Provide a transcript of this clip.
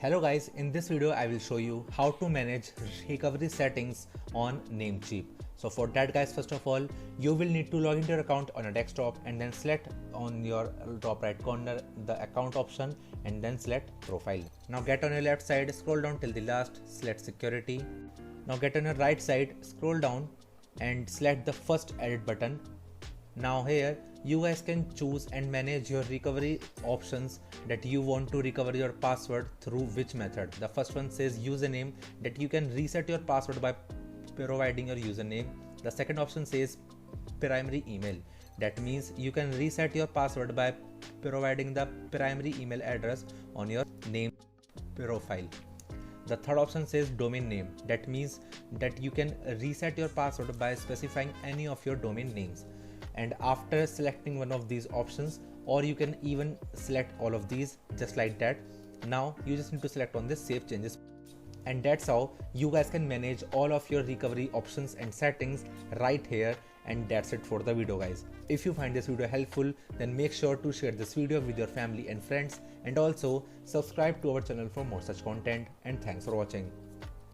Hello guys, in this video I will show you how to manage recovery settings on NameCheap. So for that guys, first of all, you will need to log into your account on a desktop and then select on your top right corner the account option and then select profile. Now get on your left side, scroll down till the last, select security. Now get on your right side, scroll down and select the first edit button. Now here you guys can choose and manage your recovery options that you want to recover your password through which method. The first one says username, that you can reset your password by providing your username. The second option says primary email, that means you can reset your password by providing the primary email address on your name profile. The third option says domain name, that means that you can reset your password by specifying any of your domain names. And after selecting one of these options, or you can even select all of these just like that, now you just need to select on this save changes, and that's how you guys can manage all of your recovery options and settings right here. And that's it for the video guys. If you find this video helpful, then make sure to share this video with your family and friends, and also subscribe to our channel for more such content, and thanks for watching.